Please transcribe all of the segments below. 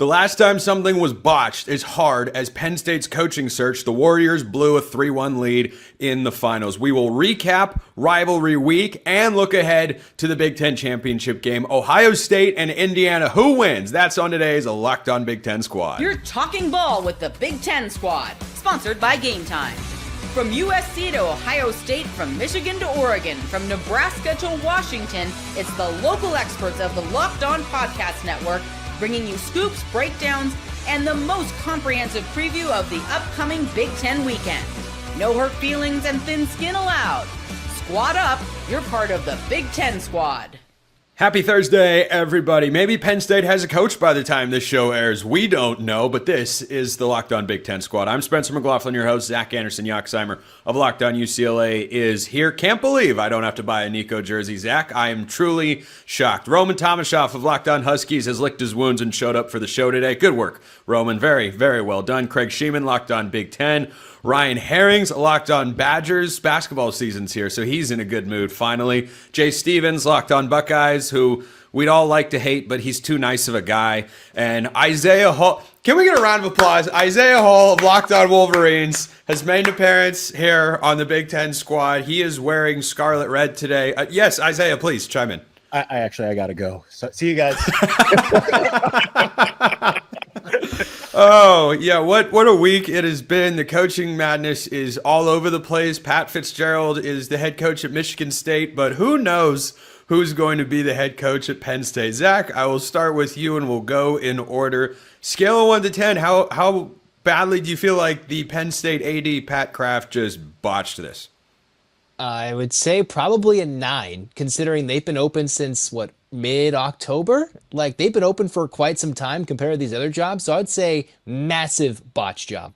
The last time something was botched as hard as Penn State's coaching search, the Warriors blew a 3-1 lead in the finals. We will recap Rivalry Week and look ahead to the Big Ten championship game. Ohio State and Indiana, who wins? That's on today's Locked On Big Ten Squad. You're talking ball with the Big Ten Squad, sponsored by Game Time. From USC to Ohio State, from Michigan to Oregon, from Nebraska to Washington, it's the local experts of the Locked On Podcast Network bringing you scoops, breakdowns, and the most comprehensive preview of the upcoming Big Ten weekend. No hurt feelings and thin skin allowed. Squad up, you're part of the Big Ten Squad. Happy Thursday, everybody. Maybe Penn State has a coach by the time this show airs. We don't know, but this is the Locked On Big Ten Squad. I'm Spencer McLaughlin, your host. Zach Anderson, Yoxheimer of Locked On UCLA is here. Can't believe I don't have to buy a Nico jersey, Zach. I am truly shocked. Roman Tomashoff of Locked On Huskies has licked his wounds and showed up for the show today. Good work, Roman. Very, very well done. Craig Sheeman, Locked On Big Ten. Ryan Herring's Locked On Badgers. Basketball season's here, so he's in a good mood finally. Jay Stevens, Locked On Buckeyes, who we'd all like to hate, but he's too nice of a guy. And Isaiah Hall. Can we get a round of applause? Isaiah Hall of Locked On Wolverines has made an appearance here on the Big Ten Squad. He is wearing scarlet red today. Yes, Isaiah, please chime in. I got to go. So see you guys. Oh, yeah, what a week it has been. The coaching madness is all over the place. Pat Fitzgerald is the head coach at Michigan State, but who knows who's going to be the head coach at Penn State. Zach, I will start with you and we'll go in order. Scale of 1 to 10, how badly do you feel like the Penn State AD Pat Kraft just botched this? I would say probably a 9, considering they've been open since, mid-October? Like, they've been open for quite some time compared to these other jobs, so I'd say massive botch job.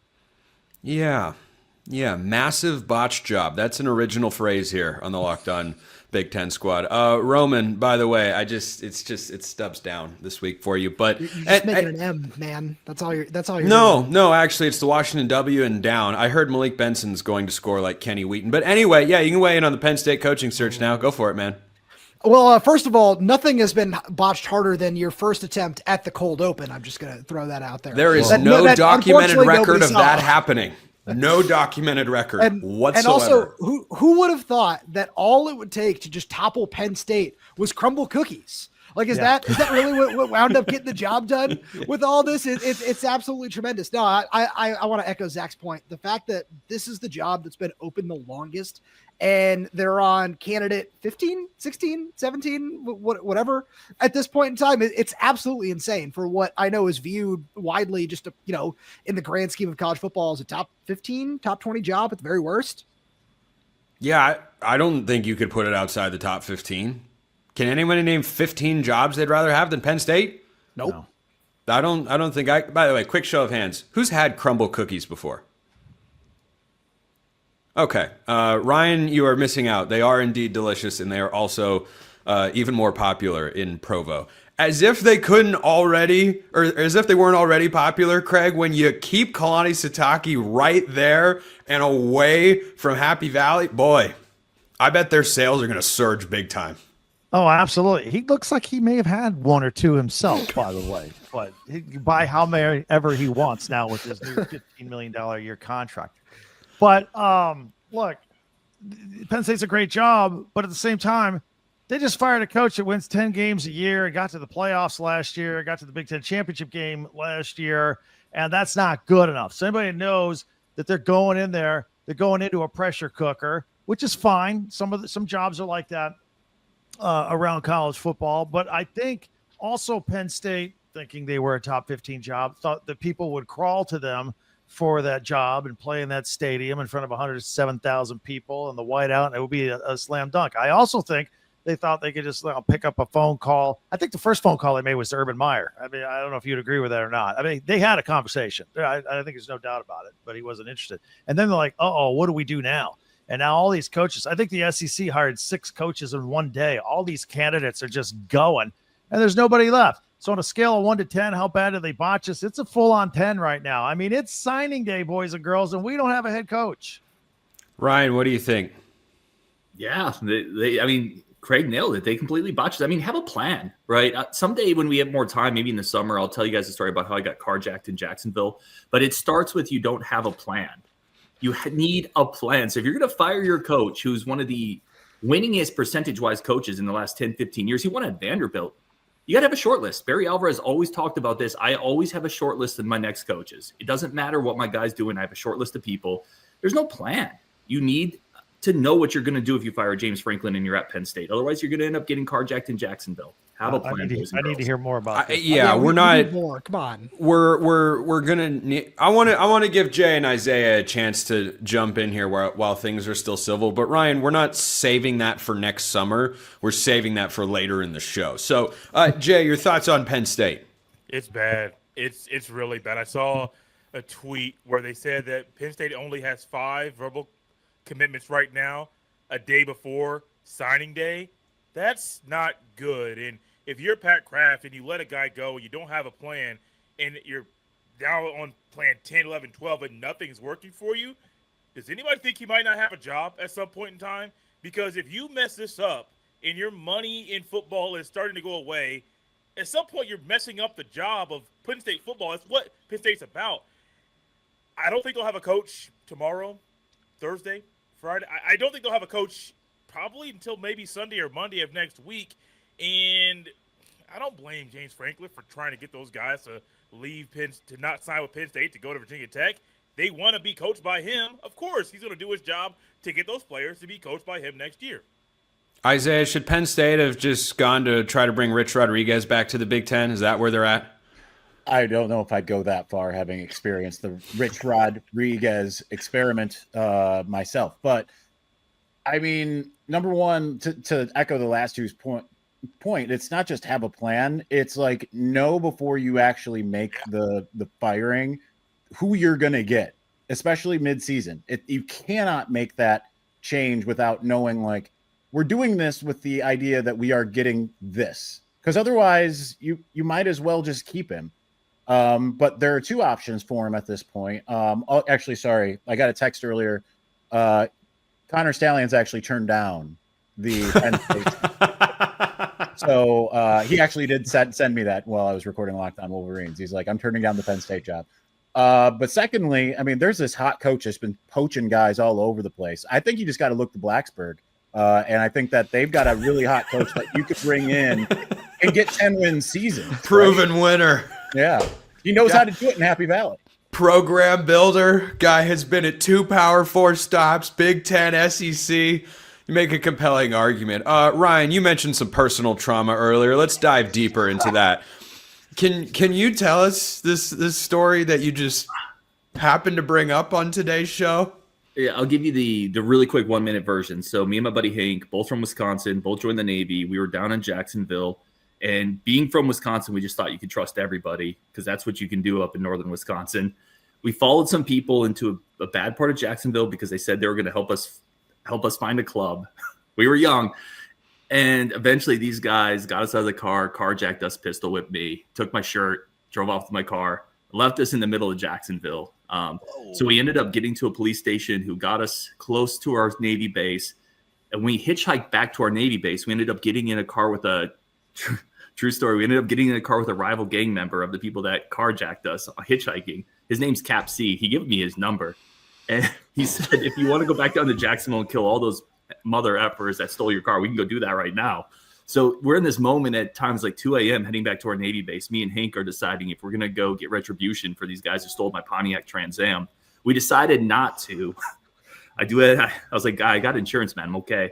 Yeah, massive botch job. That's an original phrase here on the Locked On Big Ten Squad. Roman, by the way, it stubs down this week for you, but you're just making an M, man. That's all you're No, actually, it's the Washington W and down. I heard Malik Benson's going to score like Kenny Wheaton, but anyway, yeah, you can weigh in on the Penn State coaching search now. Go for it, man. Well, first of all, nothing has been botched harder than your first attempt at the cold open. I'm just going to throw that out there. There is no documented record of that happening. No documented record whatsoever. And also, who would have thought that all it would take to just topple Penn State was crumble cookies? Like, is that really what wound up getting the job done with all this? It's absolutely tremendous. No, I want to echo Zach's point. The fact that this is the job that's been open the longest, and they're on candidate 15, 16, 17, whatever at this point in time, it's absolutely insane for what I know is viewed widely just, in the grand scheme of college football as a top 15, top 20 job at the very worst. Yeah, I don't think you could put it outside the top 15. Can anybody name 15 jobs they'd rather have than Penn State? Nope. No. I don't think by the way, quick show of hands. Who's had crumble cookies before? Okay. Ryan, you are missing out. They are indeed delicious, and they are also even more popular in Provo. As if they couldn't already, or as if they weren't already popular, Craig, when you keep Kalani Sitake right there and away from Happy Valley, boy, I bet their sales are going to surge big time. Oh, absolutely. He looks like he may have had one or two himself, by the way. But he can buy how many ever he wants now with his new $15 million a year contract. But look, Penn State's a great job, but at the same time, they just fired a coach that wins 10 games a year and got to the playoffs last year, got to the Big Ten championship game last year, and that's not good enough. So anybody knows that they're going in there, they're going into a pressure cooker, which is fine. Some jobs are like that around college football, but I think also Penn State, thinking they were a top 15 job, thought that people would crawl to them for that job and play in that stadium in front of 107,000 people in the whiteout, and it would be a slam dunk. I also think they thought they could just pick up a phone call. I think the first phone call they made was to Urban Meyer. I mean, I don't know if you'd agree with that or not. I mean, they had a conversation. I think there's no doubt about it, but he wasn't interested. And then they're like, what do we do now? And now all these coaches, I think the SEC hired 6 coaches in one day. All these candidates are just going, and there's nobody left. So on a scale of 1 to 10, how bad did they botch us? It's a full-on 10 right now. I mean, it's signing day, boys and girls, and we don't have a head coach. Ryan, what do you think? Yeah, I mean, Craig nailed it. They completely botched it. I mean, have a plan, right? Someday when we have more time, maybe in the summer, I'll tell you guys a story about how I got carjacked in Jacksonville. But it starts with you don't have a plan. You need a plan. So if you're going to fire your coach, who's one of the winningest percentage-wise coaches in the last 10, 15 years, he won at Vanderbilt. You got to have a short list. Barry Alvarez always talked about this. I always have a short list of my next coaches. It doesn't matter what my guy's doing. I have a short list of people. There's no plan. You need to know what you're going to do if you fire James Franklin and you're at Penn State. Otherwise, you're going to end up getting carjacked in Jacksonville. Have a plan. I need to hear more about this. We need more. Come on. We're gonna. I want to give Jay and Isaiah a chance to jump in here while things are still civil. But Ryan, we're not saving that for next summer. We're saving that for later in the show. So, Jay, your thoughts on Penn State? It's bad. It's really bad. I saw a tweet where they said that Penn State only has 5 verbal commitments right now, a day before signing day. That's not good. And if you're Pat Kraft and you let a guy go, you don't have a plan, and you're now on plan 10, 11, 12, and nothing's working for you, does anybody think he might not have a job at some point in time? Because if you mess this up and your money in football is starting to go away, at some point you're messing up the job of Penn State football. That's what Penn State's about. I don't think they'll have a coach tomorrow, Thursday, Friday. I don't think they'll have a coach probably until maybe Sunday or Monday of next week. And I don't blame James Franklin for trying to get those guys to leave to not sign with Penn State to go to Virginia Tech. They want to be coached by him. Of course, he's going to do his job to get those players to be coached by him next year. Isaiah, should Penn State have just gone to try to bring Rich Rodriguez back to the Big Ten? Is that where they're at? I don't know if I'd go that far, having experienced the Rich Rodriguez experiment myself. But, I mean, number one, to echo the last two's point, it's not just have a plan. It's like know before you actually make the firing who you're going to get, especially mid-season. You cannot make that change without knowing, like, we're doing this with the idea that we are getting this. Because otherwise, you might as well just keep him. But there are 2 options for him at this point. Actually, sorry, I got a text earlier. Connor Stalions actually turned down the Penn State. So he actually did send me that while I was recording Locked On Wolverines. He's like, I'm turning down the Penn State job. But secondly, I mean, there's this hot coach that's been poaching guys all over the place. I think you just got to look to Blacksburg. And I think that they've got a really hot coach that you could bring in and get 10-win season. Proven winner. Yeah. He knows how to do it in Happy Valley. Program builder. Guy has been at 2 Power 4 stops, Big Ten, SEC. You make a compelling argument. Ryan, you mentioned some personal trauma earlier. Let's dive deeper into that. Can you tell us this story that you just happened to bring up on today's show? Yeah, I'll give you the really quick 1-minute version. So me and my buddy Hank, both from Wisconsin, both joined the Navy. We were down in Jacksonville. And being from Wisconsin, we just thought you could trust everybody because that's what you can do up in northern Wisconsin. We followed some people into a bad part of Jacksonville because they said they were going to help us find a club. We were young. And eventually these guys got us out of the car, carjacked us, pistol whipped me, took my shirt, drove off with my car, left us in the middle of Jacksonville. So we ended up getting to a police station who got us close to our Navy base. And when we hitchhiked back to our Navy base, we ended up getting in a car with a true story. We ended up getting in a car with a rival gang member of the people that carjacked us hitchhiking. His name's Cap C. He gave me his number. And he said, if you want to go back down to Jacksonville and kill all those mother effers that stole your car, we can go do that right now. So we're in this moment at times like 2 a.m. heading back to our Navy base. Me and Hank are deciding if we're going to go get retribution for these guys who stole my Pontiac Trans Am. We decided not to. I was like, I got insurance, man. I'm okay.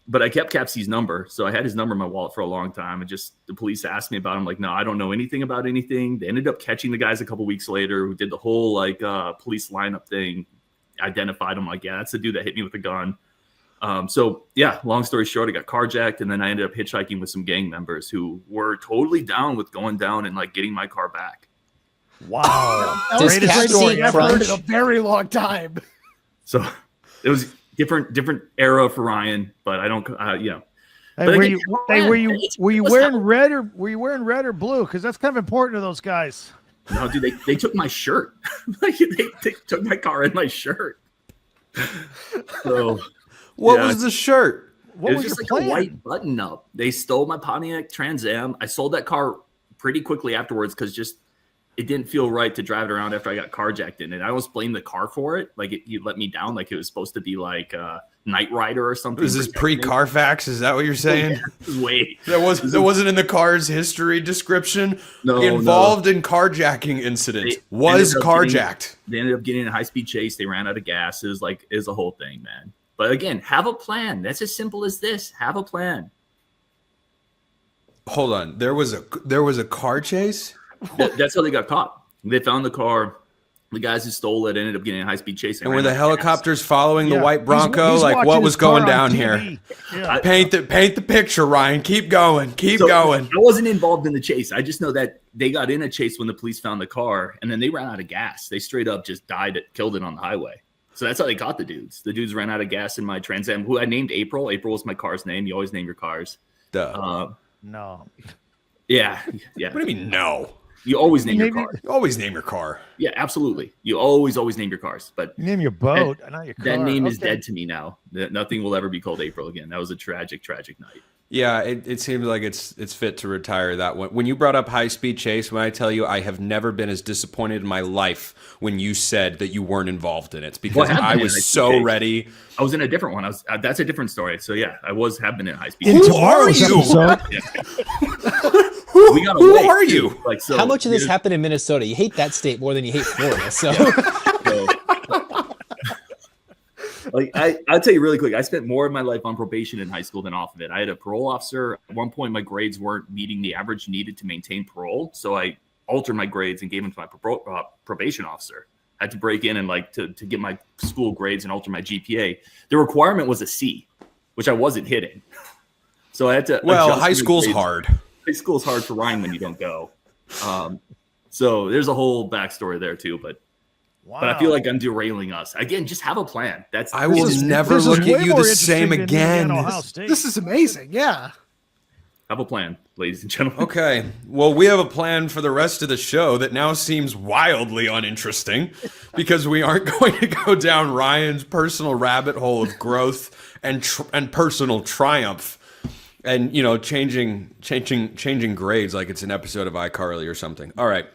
But I kept Cap C's number. So I had his number in my wallet for a long time. And just the police asked me about him. Like, no, I don't know anything about anything. They ended up catching the guys a couple weeks later who did the whole police lineup thing, identified him. Like, yeah, that's the dude that hit me with a gun. So yeah, long story short, I got carjacked, and then I ended up hitchhiking with some gang members who were totally down with going down and like getting my car back. Wow. Does Greatest Cap story C I've heard in crunch? a very long time. So it was different era for Ryan, but I don't, Hey, But were again, you wearing red or blue? Because that's kind of important to those guys. no, dude, they took my shirt. Like, they took my car and my shirt. So What was the shirt? What it was was just your like plan? a white button up. They stole my Pontiac Trans Am. I sold that car pretty quickly afterwards because just it didn't feel right to drive it around after I got carjacked in it. I almost blamed the car for it. Like you let me down. Like it was supposed to be like Knight Rider or something. This is pre-Carfax. Is that what you're saying? Wait, That wasn't in the car's history description. No, Involved in carjacking incident. They Was ended up carjacked. They ended up getting in a high-speed chase. They ran out of gas. It was a whole thing, man. But again, have a plan. That's as simple as this. Have a plan. Hold on. There was a car chase? That's how they got caught. They found the car. The guys who stole it ended up getting in a high-speed chase. And were the ran out of gas. helicopters following the Yeah. white Bronco? He's Like watching what his was car going on down TV. here? Yeah. Paint the picture, Ryan. Keep going. Keep going. I wasn't involved in the chase. I just know that they got in a chase when the police found the car, and then they ran out of gas. They straight up just killed it on the highway. So that's how they caught the dudes. The dudes ran out of gas in my Trans Am, who I named April. April was my car's name. You always name your cars. Duh. No. Yeah. What do you mean no? You always name your Maybe- car. You always name your car. Yeah, absolutely. You always name your cars. But You name your boat, not your car. that name is Okay. dead to me now. Nothing will ever be called April again. That was a tragic, tragic night. Yeah, it seems like it's fit to retire that one. When you brought up high speed chase, when I tell you I have never been as disappointed in my life when you said that you weren't involved in it, because Well, I have I been in was high-speed so chase. ready. I was in a different one. That's a different story. So yeah, have been in high speed. In Who tomorrow's are you? episode, We got Who away. are you? Like so. How much of this there's- happened in Minnesota? You hate that state more than you hate Florida. So So, like I'll tell you really quick, I spent more of my life on probation in high school than off of it. I had a parole officer. At one point, my grades weren't meeting the average needed to maintain parole, so I altered my grades and gave them to my probation officer. I had to break in and to get my school grades and alter my GPA. The requirement was a C, which I wasn't hitting. So I had to. Well, adjust high my school's grades. hard. High school's hard for Ryan when you don't go. So there's a whole backstory there too, but I feel like I'm derailing us. Again, just have a plan. I will never this is look at way you more the same interesting than again. Indiana, Ohio State. This is amazing. Yeah. Have a plan, ladies and gentlemen. Okay. Well, we have a plan for the rest of the show that now seems wildly uninteresting because we aren't going to go down Ryan's personal rabbit hole of growth and personal triumph and, changing grades like it's an episode of iCarly or something. All right.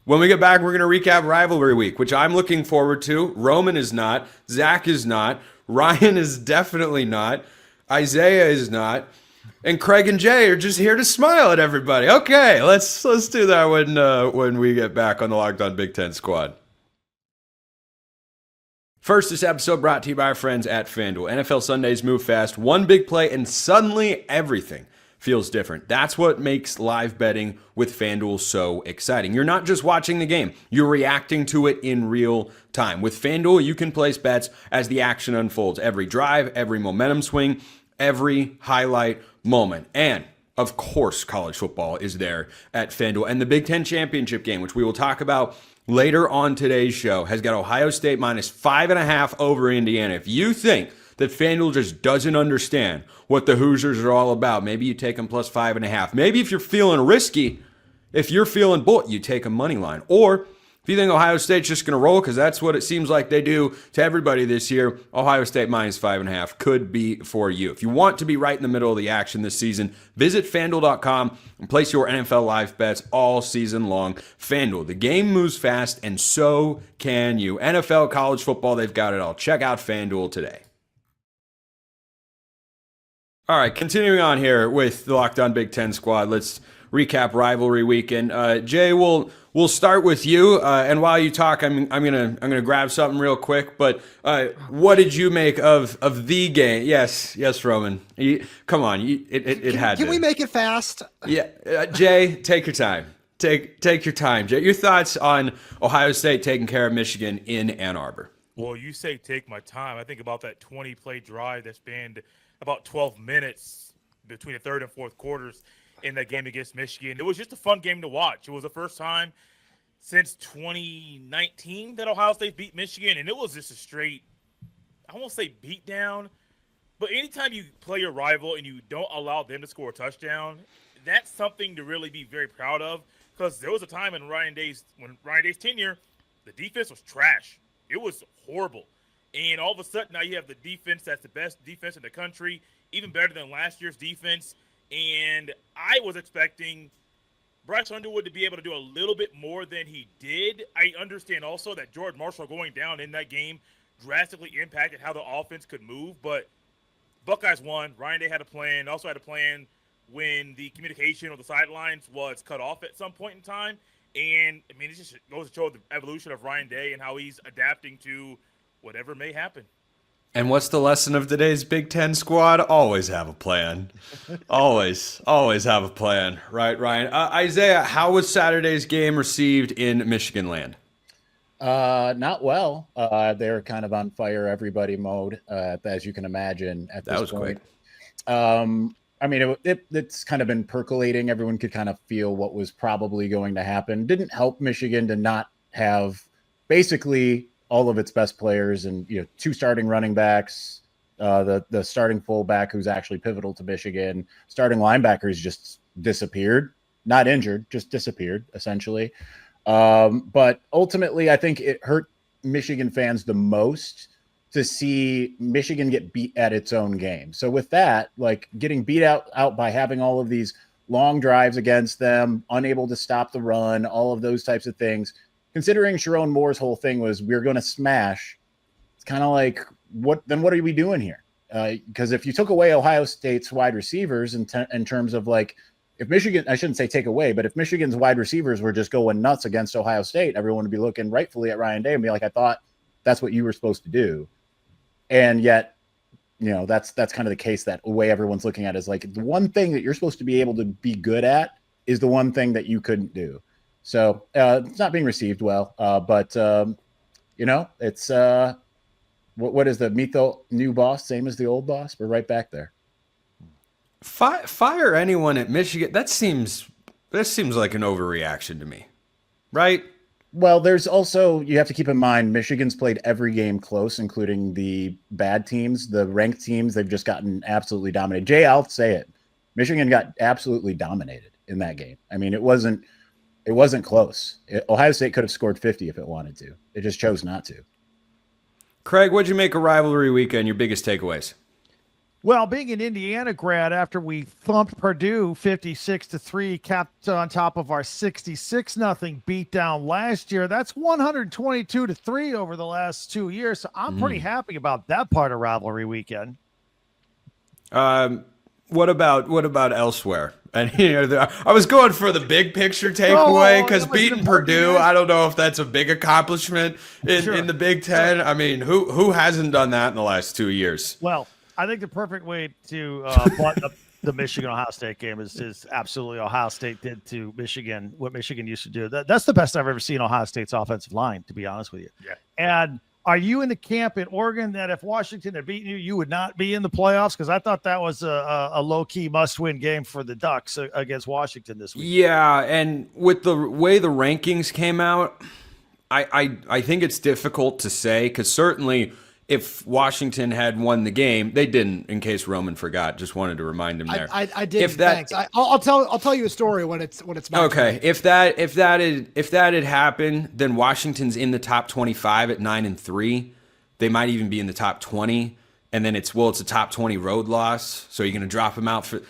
When we get back, we're going to recap Rivalry Week, which I'm looking forward to. Roman is not. Zach is not. Ryan is definitely not. Isaiah is not. And Craig and Jay are just here to smile at everybody. Okay, let's do that when we get back on the Locked On Big Ten Squad. First, this episode brought to you by our friends at FanDuel. NFL Sundays move fast. One big play, and suddenly everything feels different. That's what makes live betting with FanDuel so exciting. You're not just watching the game, you're reacting to it in real time. With FanDuel, you can place bets as the action unfolds. Every drive, every momentum swing, every highlight moment. And of course, college football is there at FanDuel. And the Big Ten Championship game, which we will talk about later on today's show, has got Ohio State minus 5.5 over Indiana. If you think that FanDuel just doesn't understand what the Hoosiers are all about, maybe you take them plus 5.5. Maybe if you're feeling risky, if you're feeling bold, you take a money line. Or if you think Ohio State's just going to roll, because that's what it seems like they do to everybody this year, Ohio State minus 5.5 could be for you. If you want to be right in the middle of the action this season, visit FanDuel.com and place your NFL live bets all season long. FanDuel, the game moves fast, and so can you. NFL, college football, they've got it all. Check out FanDuel today. All right, continuing on here with the Locked On Big Ten Squad, let's recap Rivalry Weekend. Jay, we'll start with you, and while you talk, I'm gonna grab something real quick. But what did you make of the game? Yes, Roman. Come on, it had. Can to. we make it fast? Yeah, Jay, take your time. Take your time, Jay. Your thoughts on Ohio State taking care of Michigan in Ann Arbor? Well, you say take my time. I think about that 20-play drive that spanned about 12 minutes between the third and fourth quarters in that game against Michigan. It was just a fun game to watch. It was the first time since 2019 that Ohio State beat Michigan, and it was just a straight, I won't say beat down, but anytime you play your rival and you don't allow them to score a touchdown, that's something to really be very proud of, because there was a time in Ryan Day's tenure, the defense was trash. It was horrible. And all of a sudden, now you have the defense that's the best defense in the country, even better than last year's defense. And I was expecting Bryce Underwood to be able to do a little bit more than he did. I understand also that George Marshall going down in that game drastically impacted how the offense could move. But Buckeyes won. Ryan Day had a plan. Also had a plan when the communication on the sidelines was cut off at some point in time. And, I mean, it just goes to show the evolution of Ryan Day and how he's adapting to whatever may happen. And what's the lesson of today's Big Ten squad? Always have a plan. always have a plan. Right, Ryan? Isaiah, how was Saturday's game received in Michigan land? Not well. They were kind of on fire everybody mode, as you can imagine at this point. Quick. I mean, it's kind of been percolating. Everyone could kind of feel what was probably going to happen. Didn't help Michigan to not have basically all of its best players and, two starting running backs, the starting fullback who's actually pivotal to Michigan, starting linebackers just disappeared, not injured, just disappeared essentially. But ultimately, I think it hurt Michigan fans the most to see Michigan get beat at its own game. So with that, like getting beat out by having all of these long drives against them, unable to stop the run, all of those types of things, considering Sharon Moore's whole thing was we're going to smash, it's kind of like, what are we doing here? Because if you took away Ohio State's wide receivers in terms of like, if Michigan, I shouldn't say take away, but if Michigan's wide receivers were just going nuts against Ohio State, everyone would be looking rightfully at Ryan Day and be like, I thought that's what you were supposed to do. And yet, that's kind of the case that way everyone's looking at is like the one thing that you're supposed to be able to be good at is the one thing that you couldn't do. So it's not being received well, but it's what is the meet the new boss, same as the old boss? We're right back there. Fire anyone at Michigan. That seems like an overreaction to me, right? Well, there's also, you have to keep in mind, Michigan's played every game close, including the bad teams, the ranked teams. They've just gotten absolutely dominated. Jay, I'll say it. Michigan got absolutely dominated in that game. I mean, it wasn't close. Ohio State could have scored 50 if it wanted to. It just chose not to. Craig, what'd you make of rivalry weekend? Your biggest takeaways? Well, being an Indiana grad, after we thumped Purdue 56-3, capped on top of our 66-0 beatdown last year, that's 122-3 over the last 2 years. So I'm pretty happy about that part of rivalry weekend. What about elsewhere? And I was going for the big picture takeaway because beating Purdue, I don't know if that's a big accomplishment in the Big Ten. I mean, who hasn't done that in the last 2 years? Well, I think the perfect way to button up the Michigan-Ohio State game is absolutely Ohio State did to Michigan what Michigan used to do. That's the best I've ever seen Ohio State's offensive line, to be honest with you. Yeah. And are you in the camp in Oregon that if Washington had beaten you, you would not be in the playoffs? Because I thought that was a low-key must-win game for the Ducks against Washington this week. Yeah, and with the way the rankings came out, I think it's difficult to say because certainly – if Washington had won the game, they didn't. In case Roman forgot, just wanted to remind him there. I did. Thanks. I'll tell you a story when it's my okay. turn. If that had happened, then Washington's in the top 25 at 9-3. They might even be in the top 20, and then it's a top 20 road loss. So you're going to drop them out for.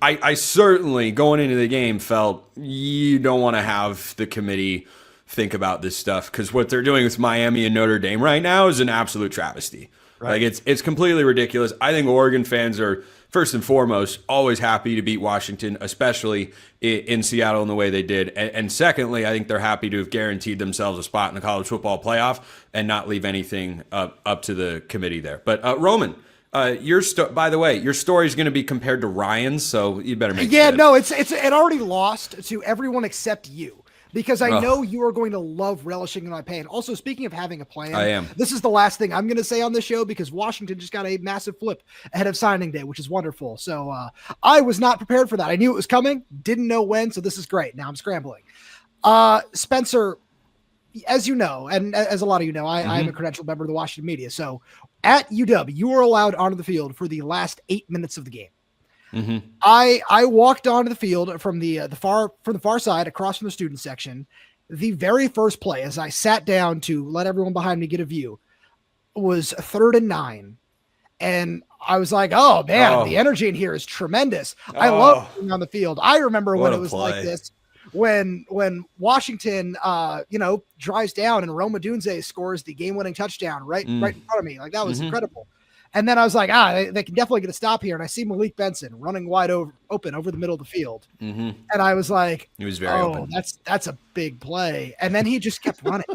I certainly going into the game felt you don't want to have the committee think about this stuff because what they're doing with Miami and Notre Dame right now is an absolute travesty. Right. Like it's completely ridiculous. I think Oregon fans are first and foremost always happy to beat Washington, especially in Seattle in the way they did. And secondly, I think they're happy to have guaranteed themselves a spot in the college football playoff and not leave anything up to the committee there. But Roman, by the way, your story is going to be compared to Ryan's, so you better make it. No, it already lost to everyone except you. Because I know you are going to love relishing in my pain. Also, speaking of having a plan, I am. This is the last thing I'm going to say on the show because Washington just got a massive flip ahead of signing day, which is wonderful. So I was not prepared for that. I knew it was coming, didn't know when, so this is great. Now I'm scrambling. Spencer, as you know, and as a lot of you know, I am a credentialed member of the Washington media. So at UW, you were allowed onto the field for the last 8 minutes of the game. Mm-hmm. I walked onto the field from the far side across from the student section. The very first play, as I sat down to let everyone behind me get a view, was 3rd and 9. And I was like, oh man, the energy in here is tremendous. I love being on the field. I remember when it was like this, when Washington, drives down and Roma Dunze scores the game-winning touchdown right in front of me. Like that was incredible. And then I was like, they can definitely get a stop here. And I see Malik Benson running wide open over the middle of the field. And I was like, he was very open. That's a big play. And then he just kept running.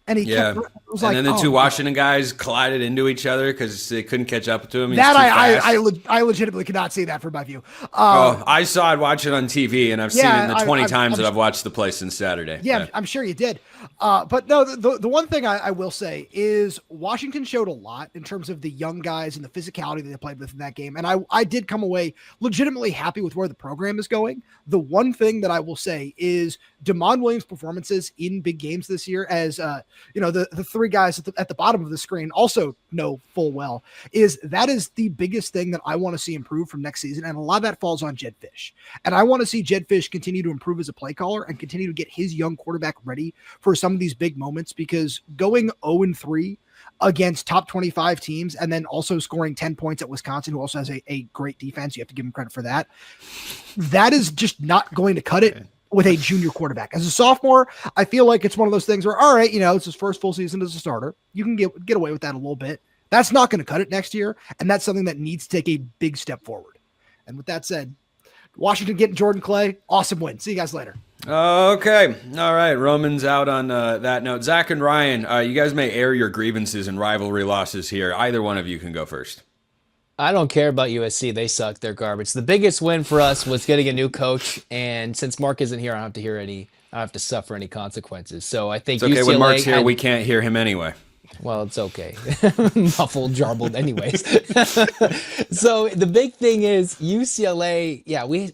And he kept running. It was and like, then the two Washington guys collided into each other because they couldn't catch up to him. That I legitimately could not see that from my view. I saw it, watch it on TV, and I've seen it in the 20 times that I've watched the play since Saturday. Yeah, I'm sure you did. But no, the one thing I will say is Washington showed a lot in terms of the young guys and the physicality that they played with in that game. And I did come away legitimately happy with where the program is going. The one thing that I will say is Damon Williams' performances in big games this year, as the three guys at the bottom of the screen also know full well, is the biggest thing that I want to see improve from next season. And a lot of that falls on Jed Fish. And I want to see Jed Fish continue to improve as a play caller and continue to get his young quarterback ready for some of these big moments, because going 0-3 against top 25 teams and then also scoring 10 points at Wisconsin, who also has a great defense, you have to give him credit for that. That is just not going to cut it with a junior quarterback. As a sophomore, I feel like it's one of those things where, all right, it's his first full season as a starter. You can get away with that a little bit. That's not going to cut it next year. And that's something that needs to take a big step forward. And with that said, Washington getting Jordan Clay, awesome win. See you guys later. Okay. All right. Roman's out on that note. Zach and Ryan, you guys may air your grievances and rivalry losses here. Either one of you can go first. I don't care about USC. They suck. They're garbage. The biggest win for us was getting a new coach. And since Mark isn't here, I don't have to suffer any consequences. So I think it's okay. UCLA When Mark's here, we can't hear him anyway. Well, it's okay. Muffled, jarbled anyways. So the big thing is UCLA,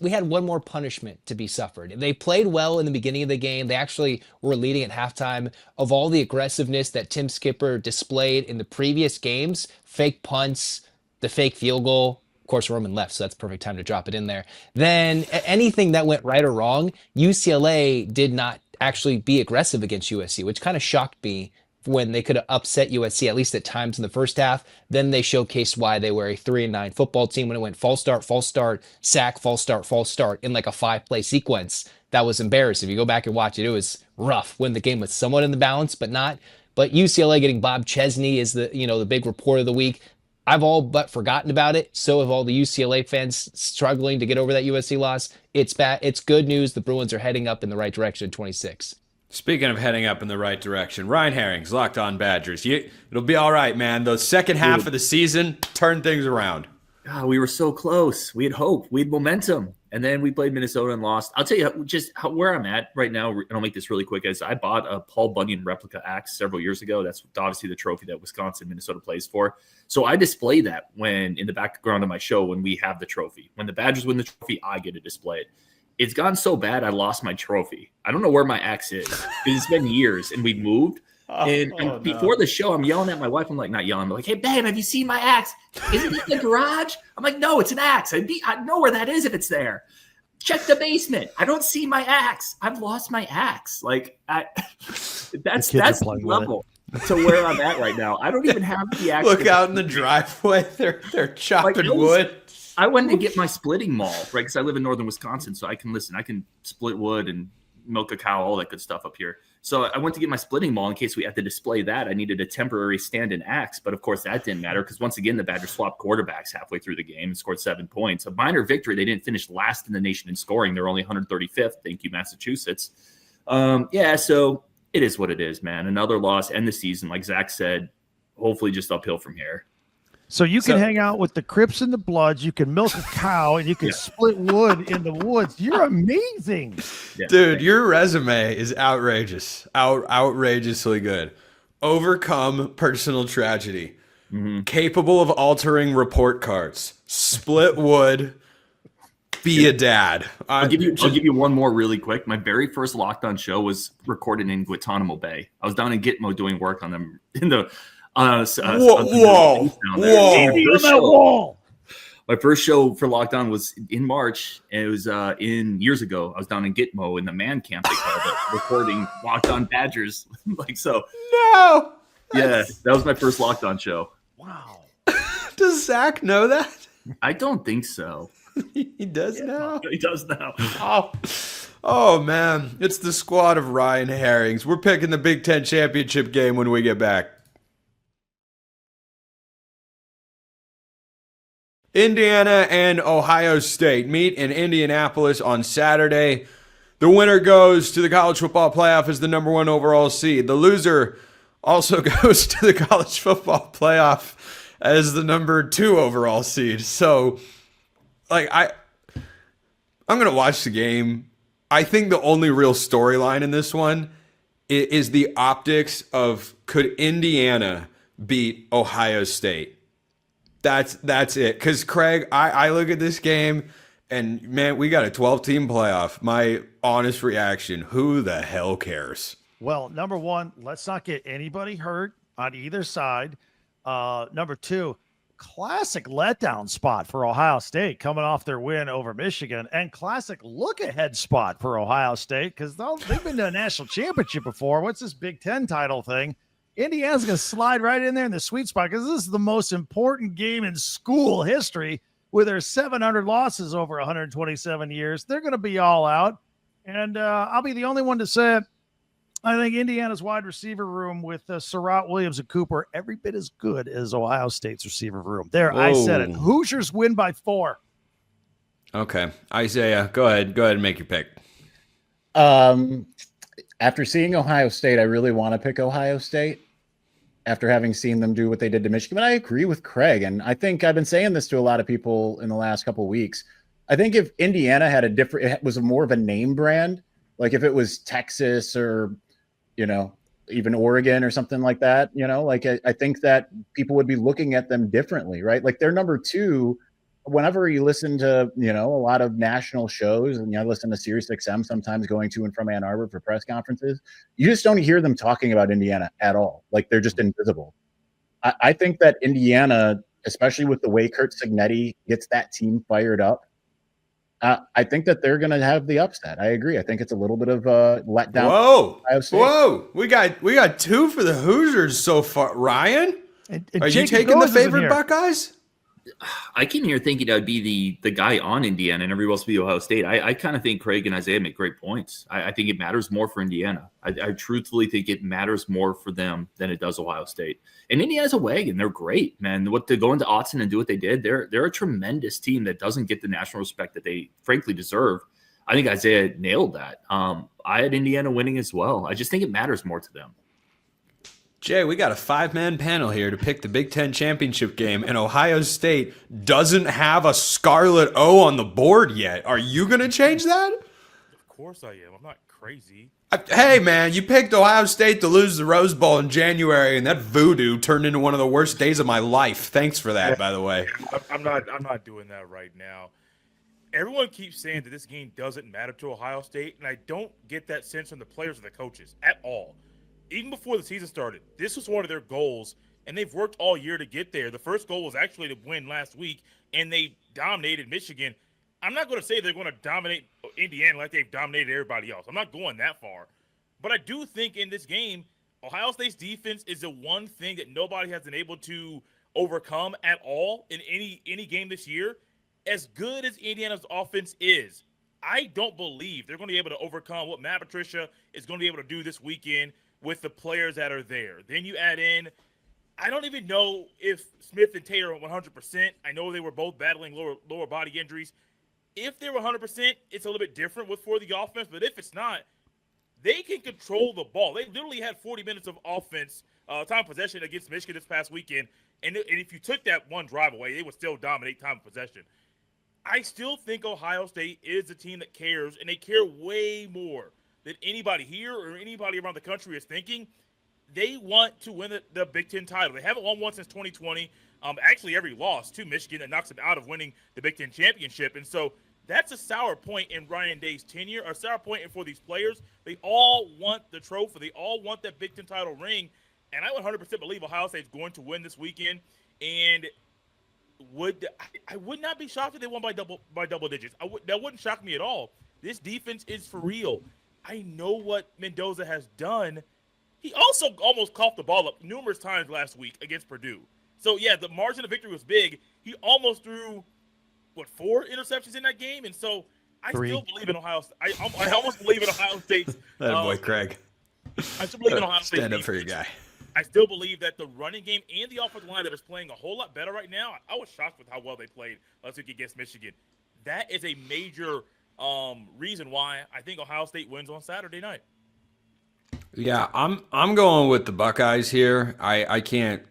we had one more punishment to be suffered. They played well in the beginning of the game. They actually were leading at halftime. Of all the aggressiveness that Tim Skipper displayed in the previous games, fake punts, the fake field goal. Of course, Roman left, so that's the perfect time to drop it in there. Then anything that went right or wrong, UCLA did not actually be aggressive against USC, which kind of shocked me when they could have upset USC, at least at times in the first half. Then they showcased why they were a 3-9 football team when it went false start, sack, false start in like a 5-play sequence. That was embarrassing. If you go back and watch it, it was rough when the game was somewhat in the balance, but not. But UCLA getting Bob Chesney is the big report of the week. I've all but forgotten about it. So have all the UCLA fans struggling to get over that USC loss. It's bad. It's good news. The Bruins are heading up in the right direction in 26. Speaking of heading up in the right direction, Ryan Herring's Locked On Badgers. It'll be all right, man. The second half of the season, turn things around. God, we were so close. We had hope. We had momentum. And then we played Minnesota and lost. I'll tell you where I'm at right now, and I'll make this really quick, is I bought a Paul Bunyan replica axe several years ago. That's obviously the trophy that Wisconsin, Minnesota plays for. So I display that when in the background of my show when we have the trophy. When the Badgers win the trophy, I get to display it. It's gone so bad, I lost my trophy. I don't know where my axe is. It's been years, and we've moved. Before the show, I'm yelling at my wife. I'm like, not yelling. I'm like, hey, babe, have you seen my axe? Isn't it in the garage? I'm like, no, it's an axe. I know where that is if it's there. Check the basement. I don't see my axe. I've lost my axe. That's the level to where I'm at right now. I don't even have the axe. Look out in the driveway. They're chopping wood. I went to get my splitting maul, right? Because I live in northern Wisconsin, so I can split wood and milk a cow, all that good stuff up here. So I went to get my splitting maul in case we had to display that. I needed a temporary stand-in axe, but of course that didn't matter because once again, the Badgers swapped quarterbacks halfway through the game and scored 7 points. A minor victory. They didn't finish last in the nation in scoring. They're only 135th. Thank you, Massachusetts. So it is what it is, man. Another loss, end the season. Like Zach said, hopefully just uphill from here. So you can hang out with the Crips and the Bloods. You can milk a cow and you can split wood in the woods. You're amazing. Yeah, dude, your resume is outrageous. Outrageously good. Overcome personal tragedy. Mm-hmm. Capable of altering report cards. Split wood. Be a dad. I'll give you one more really quick. My very first Locked On show was recorded in Guantanamo Bay. I was down in Gitmo doing work on them in the whoa. My first show for Locked On was in March, and it was in years ago. I was down in Gitmo in the man camp, they called it, recording Locked On Badgers. No. Yeah, that was my first Locked On show. Wow. Does Zach know that? I don't think so. He does now. He does now. Oh, man. It's the squad of Ryan Herrings. We're picking the Big Ten championship game when we get back. Indiana and Ohio State meet in Indianapolis on Saturday. The winner goes to the college football playoff as the number 1 overall seed. The loser also goes to the college football playoff as the number 2 overall seed. So, like, I'm going to watch the game. I think the only real storyline in this one is the optics of, could Indiana beat Ohio State? That's it. Because, Craig, I look at this game, and, man, we got a 12-team playoff. My honest reaction, who the hell cares? Well, number one, let's not get anybody hurt on either side. Number two, classic letdown spot for Ohio State coming off their win over Michigan, and classic look-ahead spot for Ohio State because they've been to a national championship before. What's this Big Ten title thing? Indiana's going to slide right in there in the sweet spot because this is the most important game in school history with their 700 losses over 127 years. They're going to be all out, and I'll be the only one to say it. I think Indiana's wide receiver room with Surratt, Williams, and Cooper every bit as good as Ohio State's receiver room. There, I said it. Hoosiers win by 4. Okay. Isaiah, go ahead. Go ahead and make your pick. After seeing Ohio State, I really want to pick Ohio State after having seen them do what they did to Michigan. But I agree with Craig, and I think I've been saying this to a lot of people in the last couple of weeks. I think if Indiana had it was more of a name brand, like if it was Texas or, even Oregon or something like that, like I think that people would be looking at them differently, right? Like they're number 2. Whenever you listen to, a lot of national shows, and I listen to Sirius XM sometimes going to and from Ann Arbor for press conferences, you just don't hear them talking about Indiana at all. Like they're just invisible. I think that Indiana, especially with the way Kurt Cignetti gets that team fired up, I think that they're going to have the upset. I agree. I think it's a little bit of a letdown. Whoa! We got 2 for the Hoosiers so far. Ryan, And are you Jacob taking the Goes isn't favorite here. Buckeyes? I came here thinking I'd be the guy on Indiana and everybody else would be Ohio State. I kind of think Craig and Isaiah make great points. I think it matters more for Indiana. I truthfully think it matters more for them than it does Ohio State. And Indiana's a wagon. They're great, man. What to go into Autzen and do what they did, they're a tremendous team that doesn't get the national respect that they frankly deserve. I think Isaiah nailed that. I had Indiana winning as well. I just think it matters more to them. Jay, we got a 5-man panel here to pick the Big Ten championship game, and Ohio State doesn't have a scarlet O on the board yet. Are you going to change that? Of course I am. I'm not crazy. Hey, man, you picked Ohio State to lose the Rose Bowl in January, and that voodoo turned into one of the worst days of my life. Thanks for that, by the way. I'm not doing that right now. Everyone keeps saying that this game doesn't matter to Ohio State, and I don't get that sense from the players or the coaches at all. Even before the season started, this was one of their goals, and they've worked all year to get there. The first goal was actually to win last week, and they dominated Michigan. I'm not going to say they're going to dominate Indiana like they've dominated everybody else. I'm not going that far. But I do think in this game, Ohio State's defense is the one thing that nobody has been able to overcome at all in any game this year. As good as Indiana's offense is, I don't believe they're going to be able to overcome what Matt Patricia is going to be able to do this weekend with the players that are there. Then you add in, I don't even know if Smith and Taylor are 100%. I know they were both battling lower body injuries. If they're 100%, it's a little bit different for the offense. But if it's not, they can control the ball. They literally had 40 minutes of offense, time of possession against Michigan this past weekend. And if you took that one drive away, they would still dominate time of possession. I still think Ohio State is a team that cares, and they care way more than anybody here or anybody around the country is thinking. They want to win the Big Ten title. They haven't won one since 2020. Actually, every loss to Michigan that knocks them out of winning the Big Ten championship. And so that's a sour point in Ryan Day's tenure, a sour point for these players. They all want the trophy. They all want that Big Ten title ring. And I 100% believe Ohio State's going to win this weekend. And I would not be shocked if they won by double digits. That wouldn't shock me at all. This defense is for real. I know what Mendoza has done, he also almost coughed the ball up numerous times last week against Purdue. So, yeah, the margin of victory was big. He almost threw, 4 interceptions in that game? And so I 3. still believe in Ohio State. I almost believe in Ohio State's. That boy, Craig. I still believe in Ohio State. Stand up for your guy. I still believe that the running game and the offensive line that is playing a whole lot better right now. I was shocked with how well they played last week against Michigan. That is a major reason why I think Ohio State wins on Saturday night. Yeah, I'm going with the Buckeyes here. I can't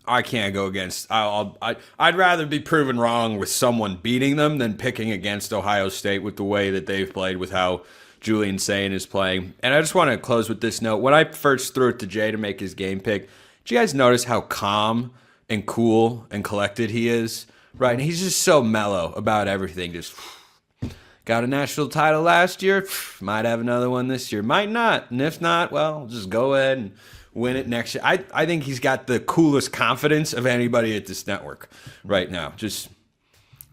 go against. I'd rather be proven wrong with someone beating them than picking against Ohio State with the way that they've played, with how Julian Sayin is playing. And I just want to close with this note. When I first threw it to Jay to make his game pick, did you guys notice how calm and cool and collected he is? Right, and he's just so mellow about everything. Just got a national title last year, might have another one this year, might not. And if not, well, just go ahead and win it next year. I think he's got the coolest confidence of anybody at this network right now. Just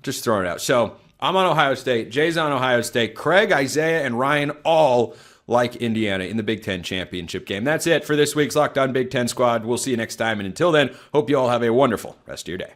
throwing it out. So I'm on Ohio State. Jay's on Ohio State. Craig, Isaiah, and Ryan all like Indiana in the Big Ten championship game. That's it for this week's Locked On Big Ten Squad. We'll see you next time. And until then, hope you all have a wonderful rest of your day.